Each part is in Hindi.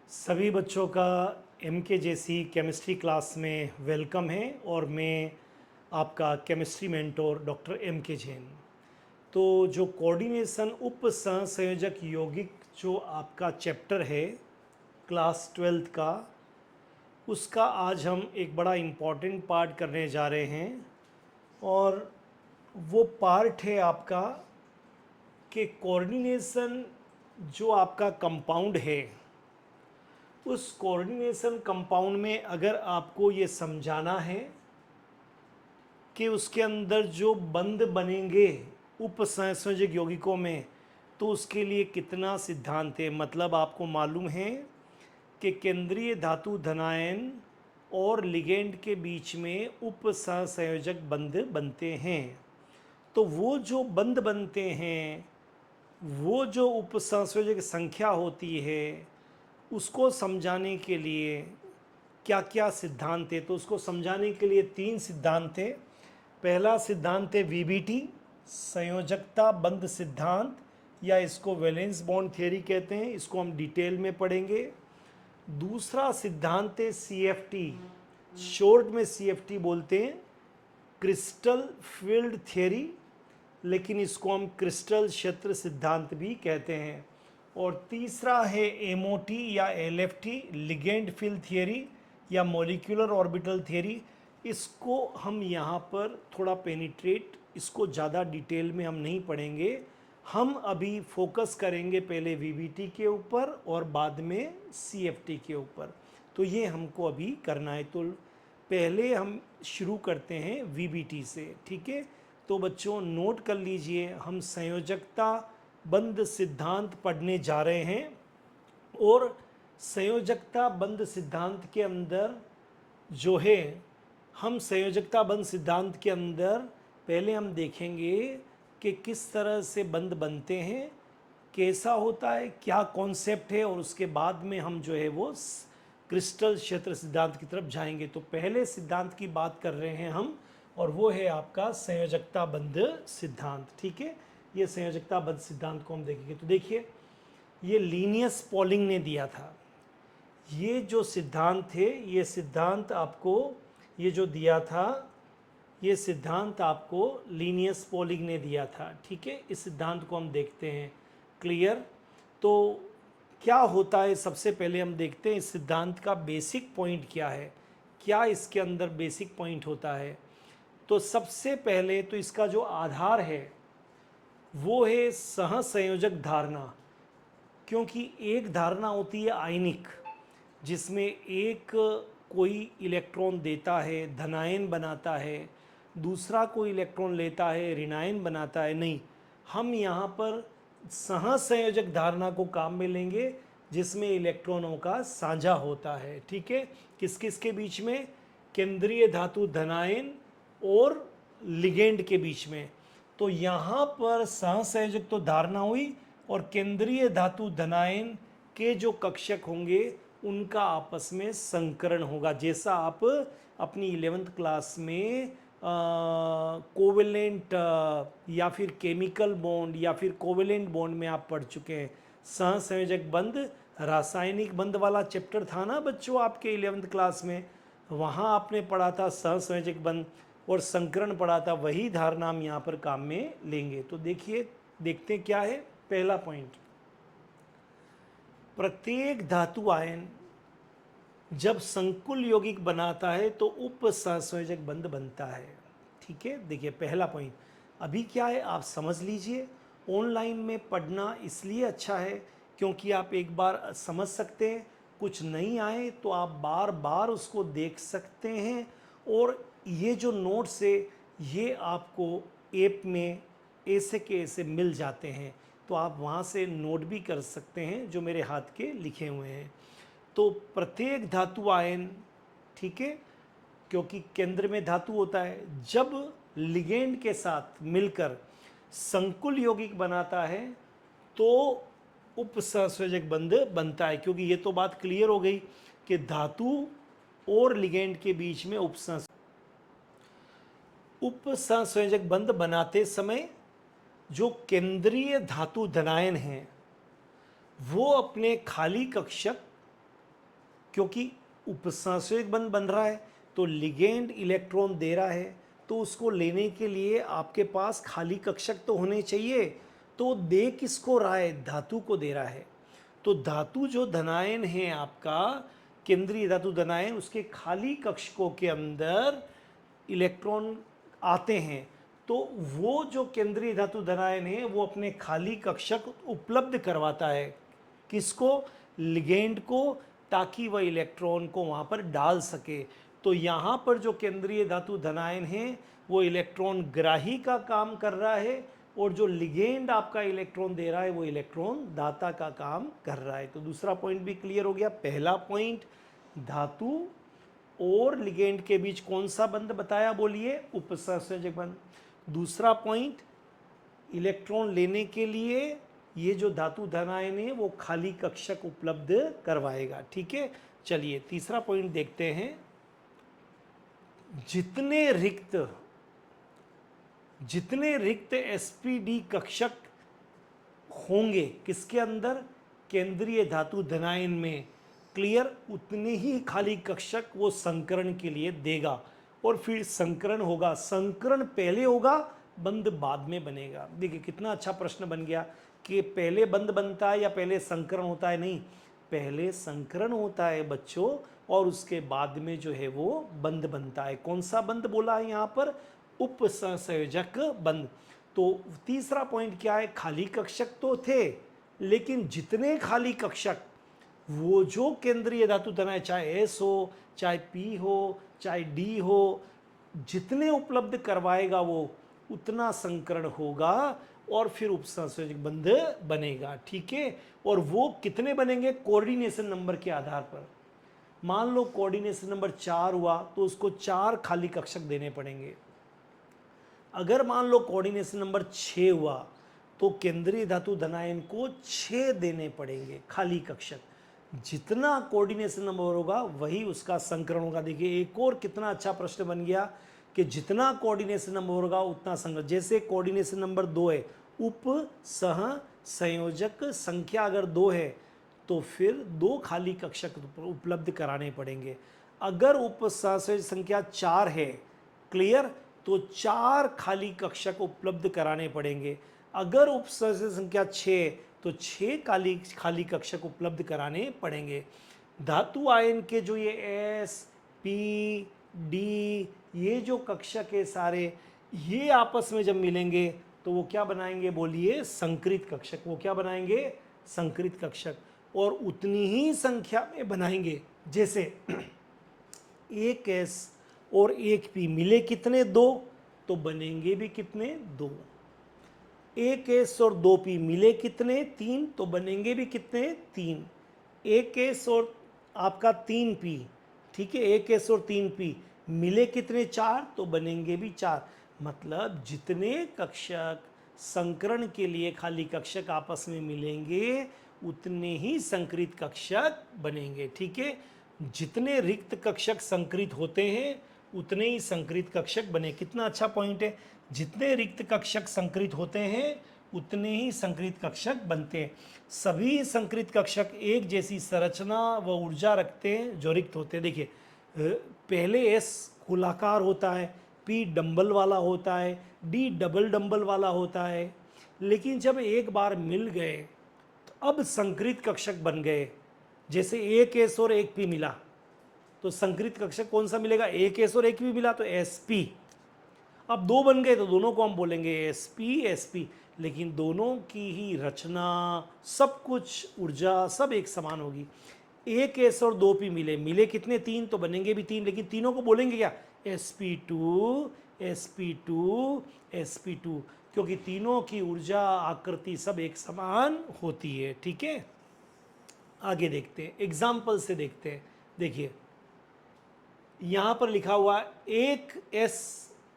सभी बच्चों का एमके जैसी केमिस्ट्री क्लास में वेलकम है और मैं आपका केमिस्ट्री मेंटोर डॉक्टर एम के जैन। तो जो कोऑर्डिनेशन उप सहसंयोजक यौगिक जो आपका चैप्टर है क्लास 12th का, उसका आज हम एक बड़ा इम्पॉर्टेंट पार्ट करने जा रहे हैं। और वो पार्ट है आपका कि कोऑर्डिनेशन जो आपका कंपाउंड है, उस कोऑर्डिनेशन कंपाउंड में अगर आपको ये समझाना है कि उसके अंदर जो बंध बनेंगे उप सहसंयोजक यौगिकों में, तो उसके लिए कितना सिद्धांत है। मतलब आपको मालूम है कि केंद्रीय धातु धनायन और लिगेंड के बीच में उप सहसंयोजक बंध बनते हैं। तो वो जो बंध बनते हैं, वो जो उप सहसंयोजक संख्या होती है, उसको समझाने के लिए क्या क्या सिद्धांत है। तो उसको समझाने के लिए तीन सिद्धांत है। पहला सिद्धांत है वीबीटी, संयोजकता बंध सिद्धांत, या इसको वैलेंस बॉन्ड थ्योरी कहते हैं। इसको हम डिटेल में पढ़ेंगे। दूसरा सिद्धांत है सीएफटी, शॉर्ट में सीएफटी बोलते हैं, क्रिस्टल फील्ड थ्योरी, लेकिन इसको हम क्रिस्टल क्षेत्र सिद्धांत भी कहते हैं। और तीसरा है एमओटी या एलएफटी, लिगेंड फील्ड थियरी या मॉलिक्यूलर ऑर्बिटल थियरी। इसको हम यहाँ पर थोड़ा पेनिट्रेट, इसको ज़्यादा डिटेल में हम नहीं पढ़ेंगे। हम अभी फोकस करेंगे पहले वीबीटी के ऊपर और बाद में सीएफटी के ऊपर। तो ये हमको अभी करना है। तो पहले हम शुरू करते हैं वीबीटी से, ठीक है। तो बच्चों नोट कर लीजिए, हम संयोजकता बंध सिद्धांत पढ़ने जा रहे हैं। और संयोजकता बंध सिद्धांत के अंदर जो है, हम संयोजकता बंध सिद्धांत के अंदर पहले हम देखेंगे कि किस तरह से बंध बनते हैं, कैसा होता है, क्या कॉन्सेप्ट है, और उसके बाद में हम जो है वो क्रिस्टल क्षेत्र सिद्धांत की तरफ जाएंगे। तो पहले सिद्धांत की बात कर रहे हैं हम, और वो है आपका संयोजकता बंध सिद्धांत, ठीक है। ये संयोजकता बंध सिद्धांत को हम देखेंगे। तो देखिए, ये लीनियस पॉलिंग ने दिया था। ये जो सिद्धांत थे, ये सिद्धांत आपको, ये जो दिया था, ये सिद्धांत आपको लीनियस पॉलिंग ने दिया था, ठीक है। इस सिद्धांत को हम देखते हैं। क्लियर। तो क्या होता है, सबसे पहले हम देखते हैं इस सिद्धांत का बेसिक पॉइंट क्या है, क्या इसके अंदर बेसिक पॉइंट होता है। तो सबसे पहले तो इसका जो आधार है वो है सहसंयोजक धारणा। क्योंकि एक धारणा होती है आयनिक, जिसमें एक कोई इलेक्ट्रॉन देता है, धनायन बनाता है, दूसरा कोई इलेक्ट्रॉन लेता है, ऋणायन बनाता है। नहीं, हम यहाँ पर सहसंयोजक धारणा को काम में लेंगे, जिसमें इलेक्ट्रॉनों का साझा होता है, ठीक है। किस किस के बीच में? केंद्रीय धातु धनायन और लिगेंड के बीच में। तो यहाँ पर सहसंयोजक तो धारणा हुई, और केंद्रीय धातु धनायन के जो कक्षक होंगे उनका आपस में संकरण होगा। जैसा आप अपनी 11th क्लास में कोवेलेंट या फिर केमिकल बॉन्ड या फिर कोवेलेंट बॉन्ड में आप पढ़ चुके हैं। सहसंयोजक बंध, रासायनिक बंध वाला चैप्टर था ना बच्चों आपके 11th क्लास में, वहाँ आपने पढ़ा था सहसंयोजक बंध और संकरण पढ़ा था। वही धारणा हम यहाँ पर काम में लेंगे। तो देखिए, देखते हैं क्या है पहला पॉइंट। प्रत्येक धातु आयन जब संकुल यौगिक बनाता है तो उप सहसंयोजक बंध बनता है, ठीक है। देखिए पहला पॉइंट अभी क्या है आप समझ लीजिए। ऑनलाइन में पढ़ना इसलिए अच्छा है क्योंकि आप एक बार समझ सकते हैं, कुछ नहीं आए तो आप बार बार उसको देख सकते हैं। और ये जो नोट्स है ये आपको ऐप में ऐसे के ऐसे मिल जाते हैं, तो आप वहाँ से नोट भी कर सकते हैं जो मेरे हाथ के लिखे हुए हैं। तो प्रत्येक धातु आयन, ठीक है, क्योंकि केंद्र में धातु होता है, जब लिगेंड के साथ मिलकर संकुल यौगिक बनाता है तो उपसंयोजक बंध बनता है। क्योंकि ये तो बात क्लियर हो गई कि धातु और लिगेंड के बीच में उपसंयोजक बंध बनाते समय जो केंद्रीय धातु धनायन हैं वो अपने खाली कक्षक क्योंकि उपसंश्लेषक बंध बन रहा है तो लिगेंड इलेक्ट्रॉन दे रहा है, तो उसको लेने के लिए आपके पास खाली कक्षक तो होने चाहिए। तो दे किसको रहा है? धातु को दे रहा है। तो धातु जो धनायन है आपका, केंद्रीय धातु धनायन, उसके खाली कक्षकों के अंदर इलेक्ट्रॉन आते हैं। तो वो जो केंद्रीय धातु धनायन है वो अपने खाली कक्षक उपलब्ध करवाता है किसको? लिगेंड को, ताकि वह इलेक्ट्रॉन को वहाँ पर डाल सके। तो यहाँ पर जो केंद्रीय धातु धनायन है वो इलेक्ट्रॉन ग्राही का काम कर रहा है, और जो लिगेंड आपका इलेक्ट्रॉन दे रहा है वो इलेक्ट्रॉन दाता का काम कर रहा है। तो दूसरा पॉइंट भी क्लियर हो गया। पहला पॉइंट, धातु और लिगेंड के बीच कौन सा बंध बताया? बोलिए, उपसंश्लेषक बंध। दूसरा पॉइंट, इलेक्ट्रॉन लेने के लिए ये जो धातु धनायन है वो खाली कक्षक उपलब्ध करवाएगा। ठीक है, चलिए तीसरा पॉइंट देखते हैं। जितने रिक्त एसपीडी कक्षक होंगे किसके अंदर? केंद्रीय धातु धनायन में। क्लियर? उतने ही खाली कक्षक वो संकरण के लिए देगा, और फिर संकरण होगा। संकरण पहले होगा, बंध बाद में बनेगा। देखिए कितना अच्छा प्रश्न बन गया कि पहले बंध बनता है या पहले संकरण होता है? नहीं, पहले संकरण होता है बच्चों, और उसके बाद में जो है वो बंध बनता है। कौन सा बंध बोला है यहाँ पर? उपसंयोजक बंध। तो तीसरा पॉइंट क्या है? खाली कक्षक तो थे, लेकिन जितने खाली कक्षक, वो जो केंद्रीय धातु धनायन, चाहे एस हो, चाहे पी हो, चाहे डी हो, जितने उपलब्ध करवाएगा वो उतना संकरण होगा, और फिर उपसंयोजक बंध बनेगा। ठीक है, और वो कितने बनेंगे? कोऑर्डिनेशन नंबर के आधार पर। मान लो कोऑर्डिनेशन नंबर 4 हुआ तो उसको 4 खाली कक्षक देने पड़ेंगे। अगर मान लो कोऑर्डिनेशन नंबर 6 हुआ तो केंद्रीय धातु धनायन को 6 देने पड़ेंगे खाली कक्षक। जितना कोऑर्डिनेशन नंबर होगा वही उसका संकरण होगा। देखिए एक और कितना अच्छा प्रश्न बन गया कि जितना कोऑर्डिनेशन नंबर होगा उतना संकरण। जैसे कोऑर्डिनेशन नंबर 2 है, उप सह संयोजक संख्या अगर 2 है तो फिर 2 खाली कक्षक उपलब्ध कराने पड़ेंगे। अगर उप सहसंयोजक संख्या 4 है, क्लियर, तो 4 खाली कक्षक उपलब्ध कराने पड़ेंगे। अगर उप सहसंयोजक संख्या 6 तो 6 खाली कक्षक उपलब्ध कराने पड़ेंगे। धातु आयन के जो ये एस, पी, डी, ये जो कक्षक है सारे, ये आपस में जब मिलेंगे तो वो क्या बनाएंगे? बोलिए, संकृत कक्षक। वो क्या बनाएंगे? संकृत कक्षक। और उतनी ही संख्या में बनाएंगे। जैसे एक एस और एक पी मिले कितने? 2, तो बनेंगे भी कितने? 2। एक एस और 2 पी मिले कितने? 3, तो बनेंगे भी कितने? 3। एक एस और आपका 3 पी, ठीक है, एक एस और 3 पी मिले कितने? 4, तो बनेंगे भी 4। मतलब जितने कक्षक संकरण के लिए खाली कक्षक आपस में मिलेंगे उतने ही संकृत कक्षक बनेंगे। ठीक है, जितने रिक्त कक्षक संकृत होते हैं उतने ही संकृत कक्षक बने। कितना अच्छा पॉइंट है। जितने रिक्त कक्षक संकृत होते हैं उतने ही संकृत कक्षक बनते हैं। सभी संकृत कक्षक एक जैसी संरचना व ऊर्जा रखते हैं जो रिक्त होते हैं। देखिए पहले एस गोलाकार होता है, पी डंबल वाला होता है, डी डबल डंबल वाला होता है, लेकिन जब एक बार मिल गए तो अब संकृत कक्षक बन गए। जैसे एक एस और एक पी मिला तो संकृत कक्षक कौन सा मिलेगा? एक एस और एक पी मिला तो एस पी। अब 2 बन गए तो दोनों को हम बोलेंगे एस पी, लेकिन दोनों की ही रचना, सब कुछ, ऊर्जा सब एक समान होगी। एक एस और 2 पी मिले कितने? 3, तो बनेंगे भी 3, लेकिन तीनों को बोलेंगे क्या? sp2 sp2 sp2, क्योंकि तीनों की ऊर्जा, आकृति सब एक समान होती है। ठीक है, आगे देखते हैं, एग्जाम्पल से देखते हैं। देखिए यहां पर लिखा हुआ एक एस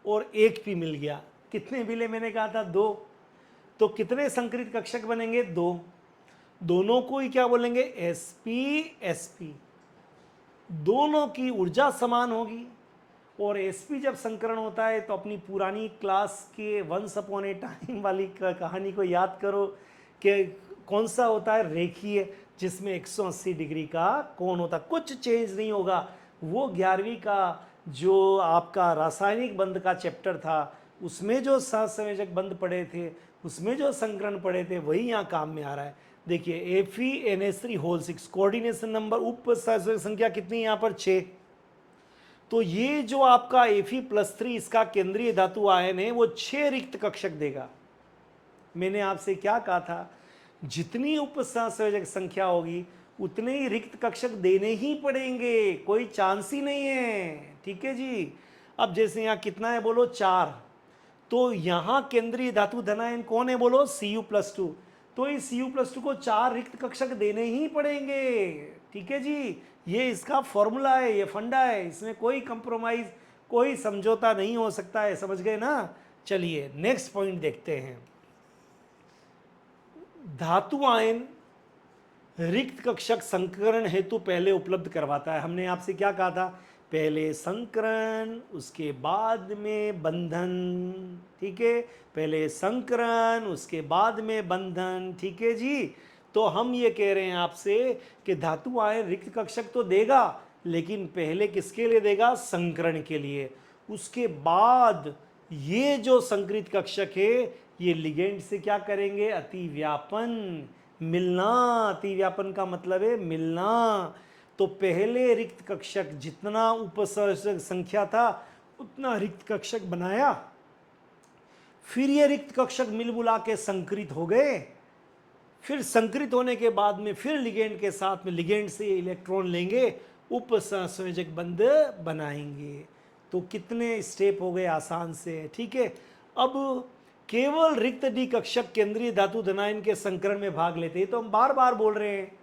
और एक पी मिल गया। कितने मिले? मैंने कहा था 2, तो कितने संकृत कक्षक बनेंगे? 2। दोनों को ही क्या बोलेंगे? sp दोनों की ऊर्जा समान होगी। और sp जब संकरण होता है तो अपनी पुरानी क्लास के वंस अपॉन ए टाइम वाली कहानी को याद करो कि कौन सा होता है? रेखीय। जिसमें 180 डिग्री का कोण होता, कुछ चेंज नहीं होगा। वो 11वीं का जो आपका रासायनिक बंध का चैप्टर था उसमें जो सहसंयोजक बंध पढ़े थे, उसमें जो संकरण पढ़े थे, वही यहाँ काम में आ रहा है। देखिए FeNH3 होल 6, कोऑर्डिनेशन नंबर उप सहसंयोजक संख्या कितनी यहाँ पर 6। तो ये जो आपका Fe+3 इसका केंद्रीय धातु आयन है वो 6 रिक्त कक्षक देगा। मैंने आपसे क्या कहा था, जितनी उपसहसंयोजक संख्या होगी उतने ही रिक्त कक्षक देने ही पड़ेंगे, कोई चांस ही नहीं है। ठीक है जी। अब जैसे यहाँ कितना है बोलो 4, तो यहाँ केंद्रीय धातु धनायन कौन है बोलो Cu+2, तो इस Cu+2 को 4 रिक्त कक्षक देने ही पड़ेंगे। ठीक है जी, ये इसका फॉर्मूला है, ये फंडा है, इसमें कोई कंप्रोमाइज कोई समझौता नहीं हो सकता है, समझ गए ना। चलिए नेक्स्ट पॉइंट देखते हैं। धातु आयन रिक्त कक्षक संकरण हेतु पहले उपलब्ध करवाता है। हमने आपसे क्या कहा था, पहले संकरण उसके बाद में बंधन। ठीक है, पहले संकरण उसके बाद में बंधन। ठीक है जी। तो हम ये कह रहे हैं आपसे कि धातु आयन रिक्त कक्षक तो देगा, लेकिन पहले किसके लिए देगा, संकरण के लिए। उसके बाद ये जो संकृत कक्षक है ये लिगेंड से क्या करेंगे, अतिव्यापन, मिलना। अतिव्यापन का मतलब है मिलना। तो पहले रिक्त कक्षक जितना उपसर्जक संख्या था उतना रिक्त कक्षक बनाया, फिर ये रिक्त कक्षक मिल बुला के संकृत हो गए, फिर संकृत होने के बाद में फिर लिगेंड के साथ में लिगेंड से इलेक्ट्रॉन लेंगे, उपसंयोजक बंध बनाएंगे। तो कितने स्टेप हो गए आसान से। ठीक है, अब केवल रिक्त डी कक्षक केंद्रीय धातु धनायन के संकरण में भाग लेते हैं। तो हम बार बार बोल रहे हैं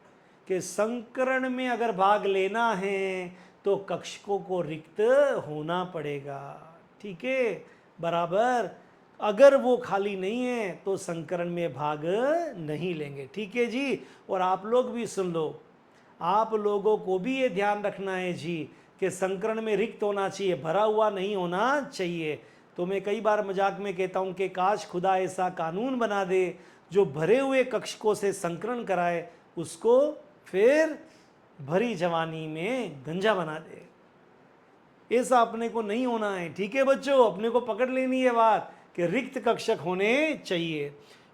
कि संकरण में अगर भाग लेना है तो कक्षकों को रिक्त होना पड़ेगा। ठीक है, बराबर। अगर वो खाली नहीं है तो संकरण में भाग नहीं लेंगे। ठीक है जी। और आप लोग भी सुन लो, आप लोगों को भी ये ध्यान रखना है जी कि संकरण में रिक्त होना चाहिए, भरा हुआ नहीं होना चाहिए। तो मैं कई बार मजाक में कहता हूँ कि काश खुदा ऐसा कानून बना दे जो भरे हुए कक्षकों से संकरण कराए, उसको फिर भरी जवानी में गंजा बना दे। ऐसा अपने को नहीं होना है। ठीक है बच्चों, अपने को पकड़ लेनी है बात कि रिक्त कक्षक होने चाहिए।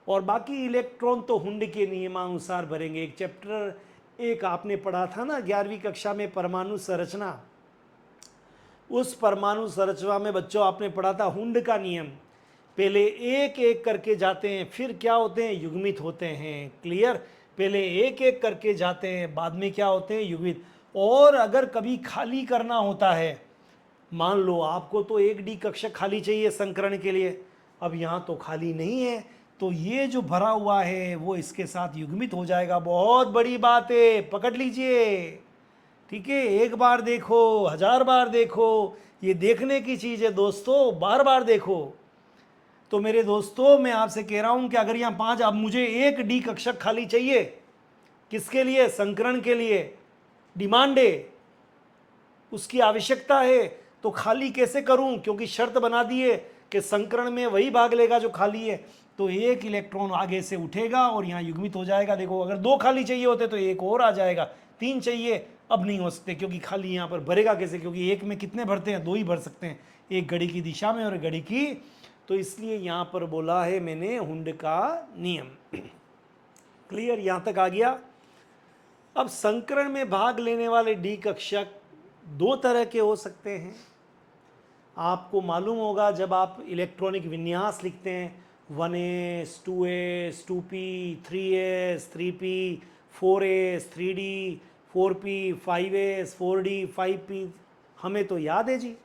और बाकी इलेक्ट्रॉन तो हुंड के नियमानुसार भरेंगे। एक चैप्टर एक आपने पढ़ा था ना 11वीं कक्षा में, परमाणु संरचना। उस परमाणु संरचना में बच्चों आपने पढ़ा था हुंड का नियम, पहले एक एक करके जाते हैं, फिर क्या होते हैं, युग्मित होते हैं। क्लियर, पहले एक एक करके जाते हैं, बाद में क्या होते हैं, युग्मित। और अगर कभी खाली करना होता है, मान लो आपको तो एक डी कक्षक खाली चाहिए संकरण के लिए, अब यहाँ तो खाली नहीं है, तो ये जो भरा हुआ है वो इसके साथ युग्मित हो जाएगा। बहुत बड़ी बात है, पकड़ लीजिए। ठीक है, एक बार देखो, 1000 बार देखो, ये देखने की चीज़ है दोस्तों, बार बार देखो। तो मेरे दोस्तों मैं आपसे कह रहा हूं कि अगर यहाँ 5, अब मुझे एक डी कक्षक खाली चाहिए, किसके लिए, संकरण के लिए, डिमांड है, उसकी आवश्यकता है, तो खाली कैसे करूं, क्योंकि शर्त बना दी है कि संकरण में वही भाग लेगा जो खाली है। तो एक इलेक्ट्रॉन आगे से उठेगा और यहाँ युग्मित हो जाएगा। देखो, अगर 2 खाली चाहिए होते तो एक और आ जाएगा, 3 चाहिए, अब नहीं हो सकते क्योंकि खाली यहाँ पर भरेगा कैसे, क्योंकि एक में कितने भरते हैं, 2 ही भर सकते हैं, एक घड़ी की दिशा में और घड़ी की। तो इसलिए यहाँ पर बोला है मैंने हुंड का नियम। क्लियर, यहाँ तक आ गया। अब संकरण में भाग लेने वाले डी कक्षक 2 तरह के हो सकते हैं। आपको मालूम होगा जब आप इलेक्ट्रॉनिक विन्यास लिखते हैं, 1s 2s 2p 3s 3p 4s 3d 4p 5s 4d 5p, हमें तो याद है जी।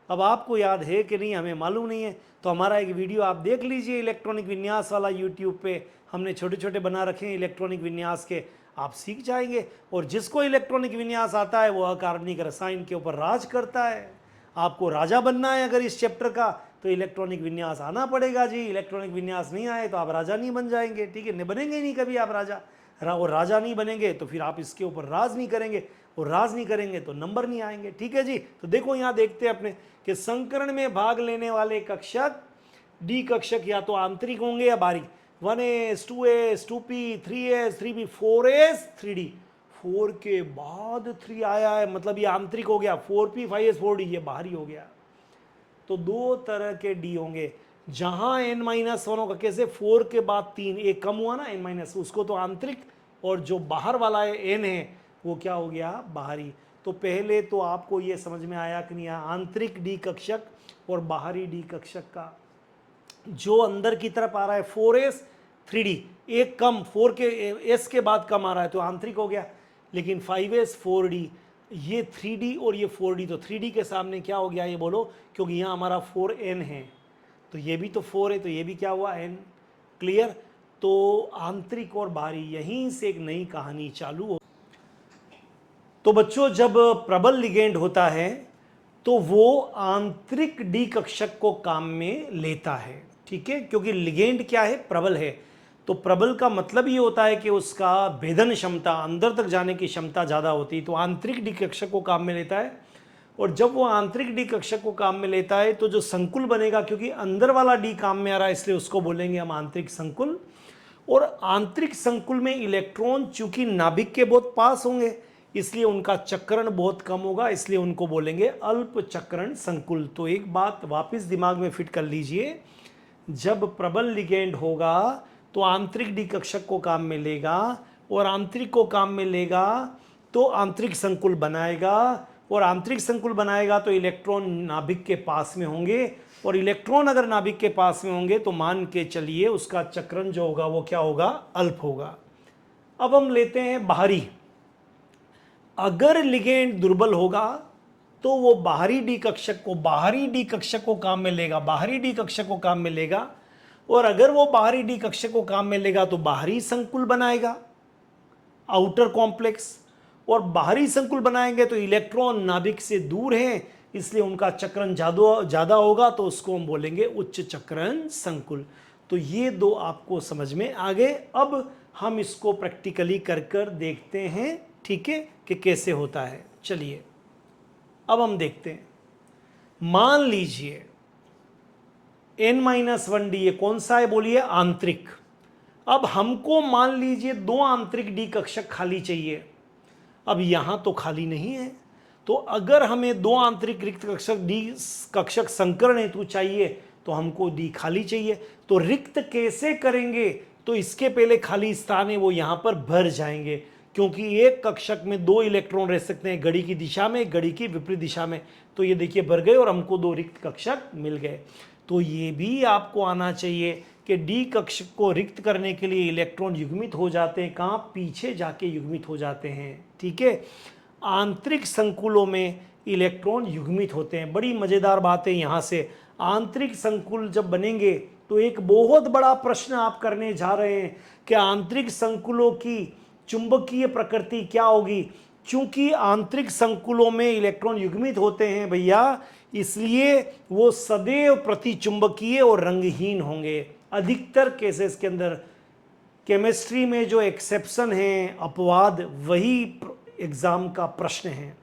अब आपको याद है कि नहीं हमें मालूम नहीं है, तो हमारा एक वीडियो आप देख लीजिए इलेक्ट्रॉनिक विन्यास वाला, यूट्यूब पे हमने छोटे छोटे बना रखे हैं इलेक्ट्रॉनिक विन्यास के, आप सीख जाएंगे। और जिसको इलेक्ट्रॉनिक विन्यास आता है वो अकार्बनिक रसायन के ऊपर राज करता है। आपको राजा बनना है अगर इस चैप्टर का, तो इलेक्ट्रॉनिक विन्यास आना पड़ेगा जी। इलेक्ट्रॉनिक विन्यास नहीं आए तो आप राजा नहीं बन जाएंगे। ठीक है, नहीं बनेंगे ही नहीं कभी आप राजा, और राजा नहीं बनेंगे तो फिर आप इसके ऊपर राज नहीं करेंगे, और राज नहीं करेंगे तो नंबर नहीं आएंगे। ठीक है जी। तो देखो यहाँ देखते हैं अपने कि संकरण में भाग लेने वाले कक्षक डी कक्षक या तो आंतरिक होंगे या बाहरी। 1s 2s 2p 3s 3p 4s 3d, 4 के बाद 3 आया है, मतलब ये आंतरिक हो गया, 4p 5s 4d ये बाहरी हो गया। तो दो तरह के डी होंगे, जहां n-1 होगा, कैसे 4 के बाद 3, एक कम हुआ ना n-, उसको तो आंतरिक, और जो बाहर वाला है n है वो क्या हो गया, बाहरी। तो पहले तो आपको ये समझ में आया कि नहीं आया, आंतरिक डी कक्षक और बाहरी डी कक्षक का। जो अंदर की तरफ आ रहा है 4s 3d, एक कम 4 के s के बाद कम आ रहा है तो आंतरिक हो गया, लेकिन 5s 4d, ये 3d और ये 4d, तो 3d के सामने क्या हो गया ये बोलो, क्योंकि यहाँ हमारा 4n है, तो ये भी तो 4 है, तो ये भी क्या हुआ n। क्लियर। तो आंतरिक और बाहरी, यहीं से एक नई कहानी चालू हो। तो बच्चों जब प्रबल लिगेंड होता है तो वो आंतरिक डी कक्षक को काम में लेता है, ठीक है, क्योंकि लिगेंड क्या है, प्रबल है। तो प्रबल का मतलब ये होता है कि उसका भेदन क्षमता, अंदर तक जाने की क्षमता ज़्यादा होती है, तो आंतरिक डी कक्षक को काम में लेता है। और जब वो आंतरिक डी कक्षक को काम में लेता है तो जो संकुल बनेगा, क्योंकि अंदर वाला डी काम में आ रहा है इसलिए उसको बोलेंगे हम आंतरिक संकुल। और आंतरिक संकुल में इलेक्ट्रॉन चूंकि नाभिक के बहुत पास होंगे इसलिए उनका चक्रण बहुत कम होगा, इसलिए उनको बोलेंगे अल्प चक्रण संकुल। तो एक बात वापस दिमाग में फिट कर लीजिए, जब प्रबल लिगेंड होगा तो आंतरिक डी कक्षक को काम में लेगा, और आंतरिक को काम में लेगा तो आंतरिक संकुल बनाएगा, और आंतरिक संकुल बनाएगा तो इलेक्ट्रॉन नाभिक के पास में होंगे, और इलेक्ट्रॉन अगर नाभिक के पास में होंगे तो मान के चलिए उसका चक्रण जो होगा वो क्या होगा, अल्प होगा। अब हम लेते हैं बाहरी। अगर लिगेंड दुर्बल होगा तो वो बाहरी डी कक्षक को काम में लेगा, बाहरी डी कक्षक को काम में लेगा, और अगर वो बाहरी डी कक्षक को काम में लेगा तो बाहरी संकुल बनाएगा, आउटर कॉम्प्लेक्स। और बाहरी संकुल बनाएंगे तो इलेक्ट्रॉन नाभिक से दूर हैं इसलिए उनका चक्रण ज़्यादा होगा, तो उसको हम बोलेंगे उच्च चक्रण संकुल। तो ये दो आपको समझ में आ गए। अब हम इसको प्रैक्टिकली कर कर देखते हैं, ठीक है, कि कैसे होता है। चलिए अब हम देखते हैं। मान लीजिए n-1d, ये कौन सा है बोलिए, आंतरिक। अब हमको मान लीजिए दो आंतरिक डी कक्षक खाली चाहिए। अब यहां तो खाली नहीं है, तो अगर हमें दो आंतरिक रिक्त कक्षक डी कक्षक संकरण हेतु चाहिए तो हमको डी खाली चाहिए। तो रिक्त कैसे करेंगे, तो इसके पहले खाली स्थान है वो यहां पर भर जाएंगे, क्योंकि एक कक्षक में दो इलेक्ट्रॉन रह सकते हैं, घड़ी की दिशा में, घड़ी की विपरीत दिशा में। तो ये देखिए भर गए और हमको दो रिक्त कक्षक मिल गए। तो ये भी आपको आना चाहिए कि डी कक्षक को रिक्त करने के लिए इलेक्ट्रॉन युग्मित हो जाते हैं, कहाँ, पीछे जाके युग्मित हो जाते हैं, ठीक है। आंतरिक संकुलों में इलेक्ट्रॉन युग्मित होते हैं। बड़ी मज़ेदार बात है यहाँ से, आंतरिक संकुल जब बनेंगे तो एक बहुत बड़ा प्रश्न आप करने जा रहे हैं कि आंतरिक संकुलों की चुंबकीय प्रकृति क्या होगी। चूंकि आंतरिक संकुलों में इलेक्ट्रॉन युग्मित होते हैं भैया, इसलिए वो सदैव प्रतिचुंबकीय और रंगहीन होंगे अधिकतर केसेस के अंदर। केमिस्ट्री में जो एक्सेप्शन है, अपवाद, वही एग्जाम का प्रश्न है।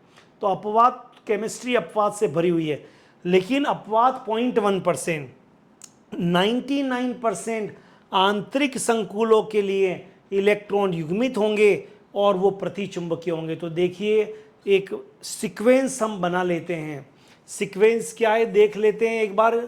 तो अपवाद, केमिस्ट्री अपवाद से भरी हुई है, लेकिन अपवाद 0.1%, 99% आंतरिक संकुलों के लिए इलेक्ट्रॉन युग्मित होंगे और वो प्रतिचुंबकीय होंगे। तो देखिए एक सीक्वेंस हम बना लेते हैं। सीक्वेंस क्या है देख लेते हैं एक बार।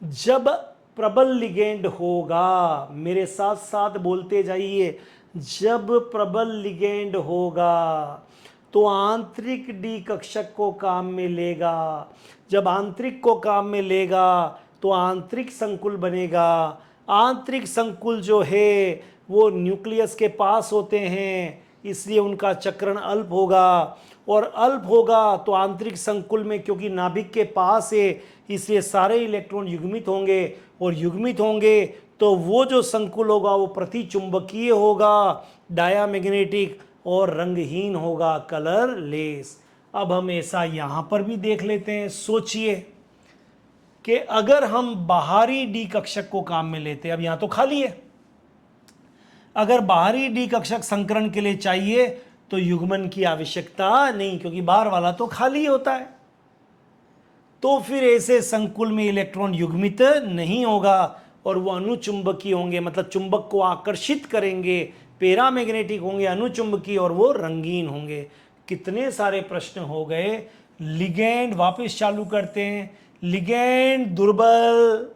जब प्रबल लिगेंड होगा, मेरे साथ साथ बोलते जाइए, जब प्रबल लिगेंड होगा तो आंतरिक डी कक्षक को काम में लेगा। जब आंतरिक को काम में लेगा तो आंतरिक संकुल बनेगा। आंतरिक संकुल जो है वो न्यूक्लियस के पास होते हैं, इसलिए उनका चक्रण अल्प होगा, और अल्प होगा तो आंतरिक संकुल में क्योंकि नाभिक के पास है इसलिए सारे इलेक्ट्रॉन युग्मित होंगे, और युग्मित होंगे तो वो जो संकुल होगा वो प्रतिचुंबकीय होगा, डायामैग्नेटिक, और रंगहीन होगा, कलरलेस। अब हम ऐसा यहाँ पर भी देख लेते हैं। सोचिए कि अगर हम बाहरी डी कक्षक को काम में लेते, अब यहाँ तो खाली है, अगर बाहरी डी कक्षक संकरण के लिए चाहिए तो युग्मन की आवश्यकता नहीं, क्योंकि बाहर वाला तो खाली होता है। तो फिर ऐसे संकुल में इलेक्ट्रॉन युग्मित नहीं होगा और वो अनुचुंबकीय होंगे, मतलब चुंबक को आकर्षित करेंगे, पैरामैग्नेटिक होंगे, अनुचुंबकीय, और वो रंगीन होंगे। कितने सारे प्रश्न हो गए। लिगेंड वापस चालू करते हैं। लिगेंड दुर्बल,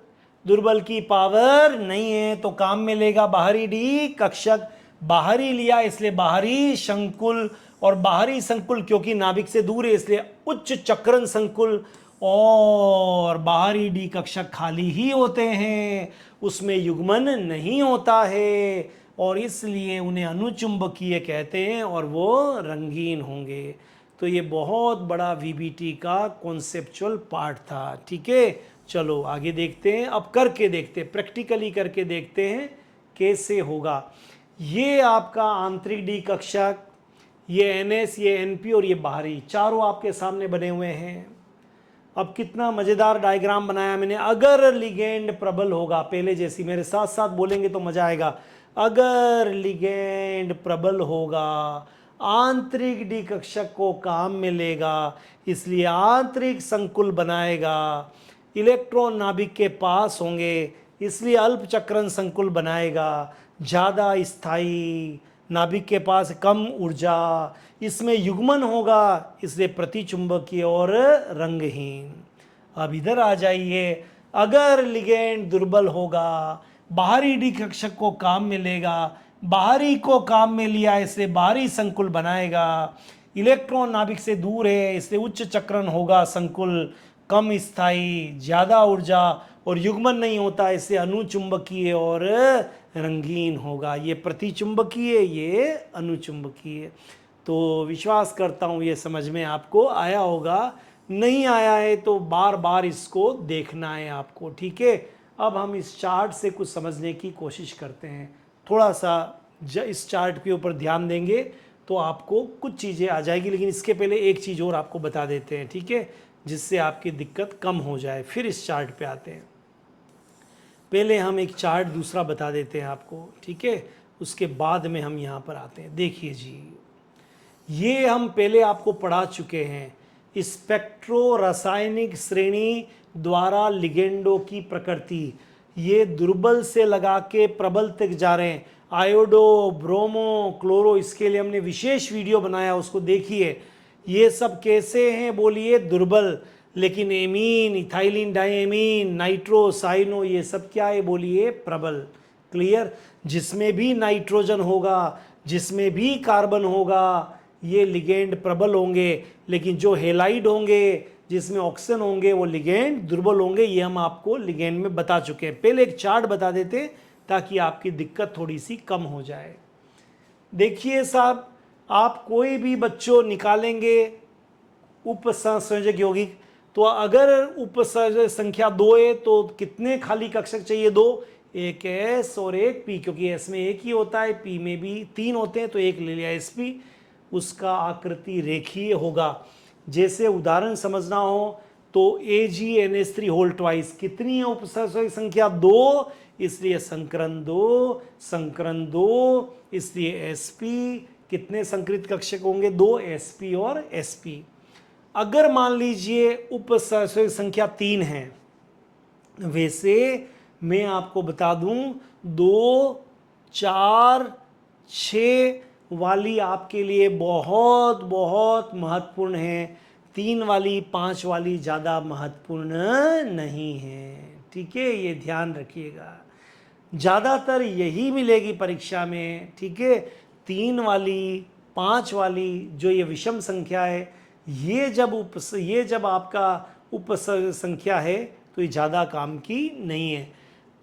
दुर्बल की पावर नहीं है तो काम में लेगा बाहरी डी कक्षक। बाहरी लिया इसलिए बाहरी संकुल, और बाहरी संकुल क्योंकि नाभिक से दूर है इसलिए उच्च चक्रण संकुल, और बाहरी डी कक्षक खाली ही होते हैं, उसमें युग्मन नहीं होता है, और इसलिए उन्हें अनुचुंबकीय कहते हैं और वो रंगीन होंगे। तो ये बहुत बड़ा वीबीटी का कॉन्सेप्चुअल पार्ट था। ठीक है, चलो आगे देखते हैं। अब करके देखते हैं, प्रैक्टिकली करके देखते हैं कैसे होगा। ये आपका आंतरिक डी कक्षक, ये एनएस, ये एनपी और ये बाहरी, चारों आपके सामने बने हुए हैं। अब कितना मज़ेदार डायग्राम बनाया मैंने। अगर लिगेंड प्रबल होगा, पहले जैसी, मेरे साथ साथ बोलेंगे तो मज़ा आएगा। अगर लिगेंड प्रबल होगा, आंतरिक डी कक्षक को काम मिलेगा, इसलिए आंतरिक संकुल बनाएगा, इलेक्ट्रॉन नाभिक के पास होंगे इसलिए अल्प चक्रण संकुल बनाएगा, ज़्यादा स्थायी, नाभिक के पास कम ऊर्जा, इसमें युग्मन होगा इसलिए प्रतिचुंबकीय और रंगहीन। अब इधर आ जाइए। अगर लिगेंड दुर्बल होगा, बाहरी डी कक्षक को काम मिलेगा, बाहरी को काम में लिया इसलिए बाहरी संकुल बनाएगा, इलेक्ट्रॉन नाभिक से दूर है इसलिए उच्च चक्रण होगा संकुल, कम स्थायी, ज़्यादा ऊर्जा, और युग्मन नहीं होता इससे अनुचुंबकीय और रंगीन होगा। ये प्रतिचुंबकीय, ये अनुचुंबकीय। तो विश्वास करता हूँ ये समझ में आपको आया होगा। नहीं आया है तो बार बार इसको देखना है आपको। ठीक है, अब हम इस चार्ट से कुछ समझने की कोशिश करते हैं। थोड़ा सा इस चार्ट के ऊपर ध्यान देंगे तो आपको कुछ चीज़ें आ जाएगी, लेकिन इसके पहले एक चीज़ और आपको बता देते हैं, ठीक है, जिससे आपकी दिक्कत कम हो जाए। फिर इस चार्ट पे आते हैं। पहले हम एक चार्ट दूसरा बता देते हैं आपको, ठीक है, उसके बाद में हम यहाँ पर आते हैं। देखिए जी, ये हम पहले आपको पढ़ा चुके हैं, स्पेक्ट्रो रासायनिक श्रेणी द्वारा लिगेंडो की प्रकृति। ये दुर्बल से लगा के प्रबल तक जा रहे हैं, आयोडो, ब्रोमो, क्लोरो, इसके लिए हमने विशेष वीडियो बनाया, उसको देखिए। ये सब कैसे हैं बोलिए? दुर्बल। लेकिन amine, ethylene diamine, nitro, cyano, ये सब क्या है बोलिए? प्रबल। क्लियर? जिसमें भी नाइट्रोजन होगा, जिसमें भी कार्बन होगा, ये लिगेंड प्रबल होंगे, लेकिन जो हेलाइड होंगे, जिसमें ऑक्सीजन होंगे, वो लिगेंड दुर्बल होंगे। ये हम आपको लिगेंड में बता चुके हैं। पहले एक चार्ट बता देते हैं ताकि आपकी दिक्कत थोड़ी सी कम हो जाए। देखिए साहब, आप कोई भी बच्चों निकालेंगे उपसंयोजक यौगिक, तो अगर उपसंयोजक संख्या 2 है तो कितने खाली कक्षक चाहिए? 2, एक एस और एक पी, क्योंकि एस में एक ही होता है, पी में भी 3 होते हैं, तो एक ले लिया एस पी। उसका आकृति रेखीय होगा। जैसे उदाहरण समझना हो तो AgNH3 होल ट्वाइस, कितनी है उपसंयोजक संख्या? 2, इसलिए संकरण 2, संकरण 2, इसलिए sp। कितने संकरित कक्षक होंगे? 2, sp और sp। अगर मान लीजिए उपसंयोजक संख्या 3 है, वैसे मैं आपको बता दूं 2, 4, 6 वाली आपके लिए बहुत बहुत महत्वपूर्ण है। 3 वाली, 5 वाली ज़्यादा महत्वपूर्ण नहीं है। ठीक है, ये ध्यान रखिएगा। ज़्यादातर यही मिलेगी परीक्षा में। ठीक है, 3 वाली, 5 वाली जो ये विषम संख्या है, ये जब आपका उपसर्ग संख्या है तो ये ज़्यादा काम की नहीं है।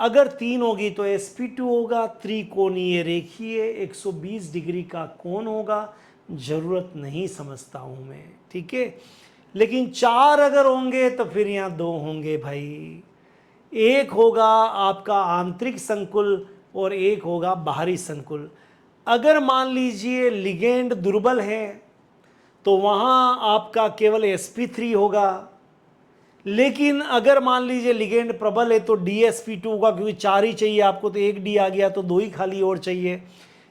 अगर 3 होगी तो sp2 होगा, त्रिकोणीय रेखीय 120 डिग्री का कोण होगा। ज़रूरत नहीं समझता हूँ मैं, ठीक है। लेकिन 4 अगर होंगे तो फिर यहाँ 2 होंगे भाई। एक होगा आपका आंतरिक संकुल और एक होगा बाहरी संकुल। अगर मान लीजिए लिगेंड दुर्बल है तो वहाँ आपका केवल sp3 होगा। लेकिन अगर मान लीजिए लिगेंड प्रबल है तो dsp2 होगा, क्योंकि 4 ही चाहिए आपको, तो 1 डी आ गया तो 2 ही खाली और चाहिए।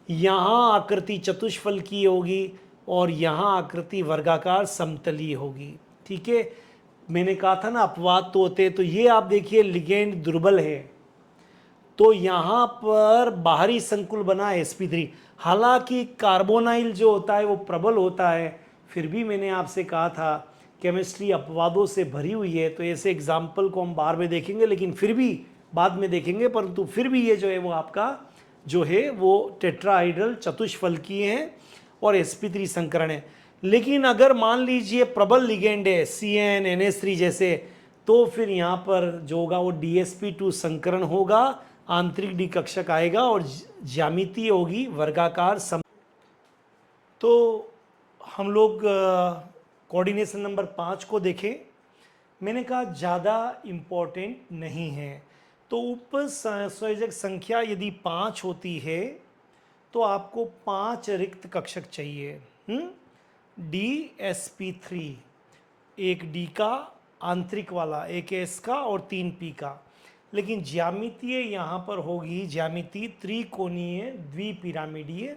यहाँ आकृति चतुष्फल की होगी और यहाँ आकृति वर्गाकार समतलीय होगी। ठीक है, मैंने कहा था ना अपवाद तो होते, तो ये आप देखिए लिगेंड दुर्बल है तो यहाँ पर बाहरी संकुल बना sp3। हालांकि कार्बोनाइल जो होता है वो प्रबल होता है, फिर भी मैंने आपसे कहा था केमिस्ट्री अपवादों से भरी हुई है, तो ऐसे एग्जाम्पल को हम बार में देखेंगे, लेकिन फिर भी बाद में देखेंगे, परंतु फिर भी ये जो है वो आपका जो है वो टेट्राहाइड्रल चतुष्फलकीय है और sp3 संकरण है। लेकिन अगर मान लीजिए प्रबल लिगेंड है CN NH3 जैसे, तो फिर यहाँ पर जो होगा वो DsP2 संकरण होगा, आंतरिक डी कक्षक आएगा और ज्यामिति होगी वर्गाकार सम। तो हम लोग कोऑर्डिनेशन नंबर 5 को देखें। मैंने कहा ज़्यादा इम्पोर्टेंट नहीं है, तो उप संयोजक संख्या यदि 5 होती है तो आपको 5 रिक्त कक्षक चाहिए। DsP3, एक D का आंतरिक वाला, एक S का और 3 P का। लेकिन ज्यामितीय यहाँ पर होगी ज्यामिति त्रिकोणीय द्विपिरामिडीय,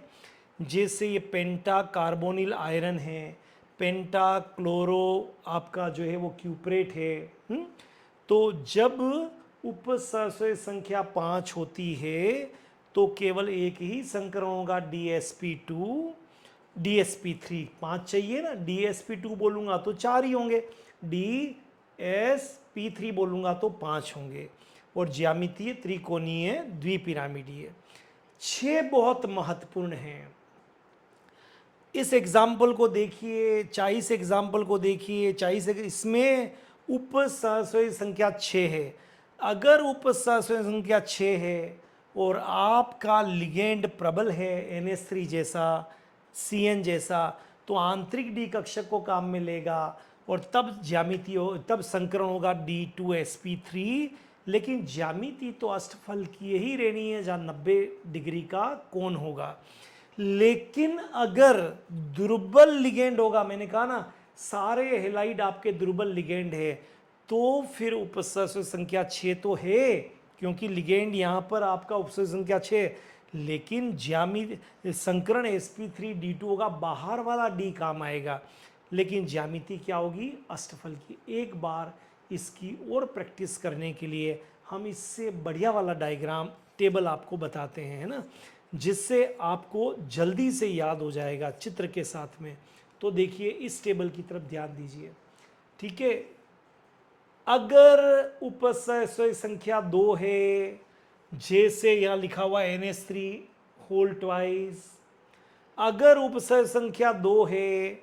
जैसे ये पेंटा कार्बोनिल आयरन है, पेंटा क्लोरो आपका जो है वो क्यूप्रेट है। तो जब उप सहसंयोजक संख्या 5 होती है तो केवल एक ही संकरण होगा DsP2, DsP3। 5 चाहिए ना, DsP2 बोलूँगा तो 4 ही होंगे, DsP3 बोलूँगा तो 5 होंगे, और ज्यामितीय त्रिकोणीय द्विपिरामिडीय। 6 बहुत महत्वपूर्ण हैं। इस एग्जाम्पल को देखिए, 40 एग्जाम्पल को देखिए, 40 इसमें उप सहसंयोजक संख्या 6 है। अगर उप सहसंयोजक संख्या 6 है और आपका लिगेंड प्रबल है NH3 जैसा, CN जैसा, तो आंतरिक डी कक्षक को काम में लेगा और तब ज्यामिति हो, तब संकरण होगा D2sp3। लेकिन ज्यामिति तो अष्टफल की ही रहनी है जहाँ 90 डिग्री का कोण होगा। लेकिन अगर दुर्बल लिगेंड होगा, मैंने कहा ना सारे हेलाइड आपके दुर्बल लिगेंड है, तो फिर उपसर्जक संख्या 6 तो है, क्योंकि लिगेंड यहाँ पर आपका उपसर्जक संख्या 6, लेकिन ज्यामिति संकरण sp3d2 होगा, बाहर वाला d काम आएगा, लेकिन ज्यामिति क्या होगी अष्टफल की। एक बार इसकी और प्रैक्टिस करने के लिए हम इससे बढ़िया वाला डायग्राम टेबल आपको बताते हैं, है ना, जिससे आपको जल्दी से याद हो जाएगा चित्र के साथ में। तो देखिए इस टेबल की तरफ ध्यान दीजिए, ठीक है। अगर उपसर्जक संख्या 2 है, जैसे यहाँ लिखा हुआ NH3 होल ट्वाइस, अगर उपसर्जक संख्या 2 है,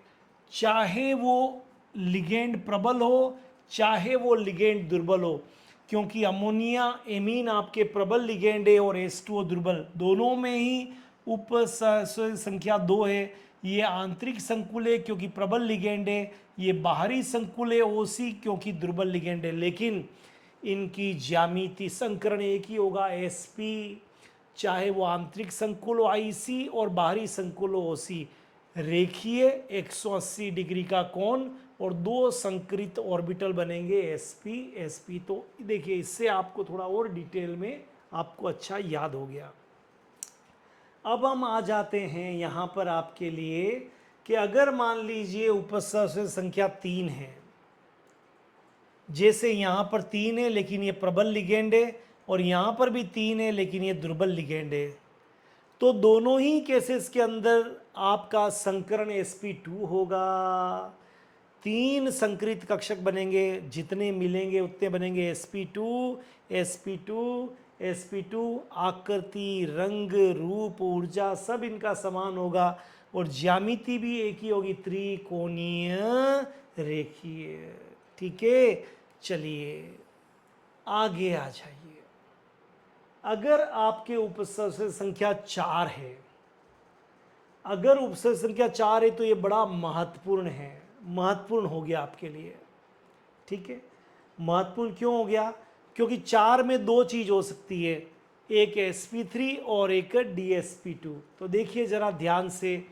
चाहे वो लिगेंड प्रबल हो चाहे वो लिगेंड दुर्बल हो, क्योंकि अमोनिया एमीन आपके प्रबल लिगेंड है और H2O दुर्बल, दोनों में ही उपसर्जक संख्या 2 है। ये आंतरिक संकुल है क्योंकि प्रबल लिगेंड है, ये बाहरी संकुल है OC क्योंकि दुर्बल लिगेंड है, लेकिन इनकी ज्यामिति संकरण एक ही होगा SP, चाहे वो आंतरिक संकुल हो IC और बाहरी संकुल हो OC। रेखीय 180 डिग्री का कोण और 2 संकरित ऑर्बिटल बनेंगे sp। तो देखिए इससे आपको थोड़ा और डिटेल में आपको अच्छा याद हो गया। अब हम आ जाते हैं यहाँ पर आपके लिए कि अगर मान लीजिए उपसर्जक संख्या 3 है, जैसे यहाँ पर 3 है लेकिन ये प्रबल लिगेंड है, और यहाँ पर भी 3 है लेकिन ये दुर्बल लिगेंड है, तो दोनों ही केसेस के अंदर आपका संकरण sp2 होगा। 3 संकरित कक्षक बनेंगे, जितने मिलेंगे उतने बनेंगे sp2 sp2 sp2। आकृति, रंग, रूप, ऊर्जा सब इनका समान होगा और ज्यामिति भी एक ही होगी, त्रिकोणीय रेखीय। ठीक है, चलिए आगे आ जाइए। अगर आपके उपसर्जक संख्या 4 है, अगर उपसर्जक संख्या 4 है तो ये बड़ा महत्वपूर्ण है, महत्वपूर्ण हो गया आपके लिए। ठीक है, महत्वपूर्ण क्यों हो गया? क्योंकि 4 में 2 चीज हो सकती है, एक sp3 और एक DsP2। तो देखिए जरा ध्यान से,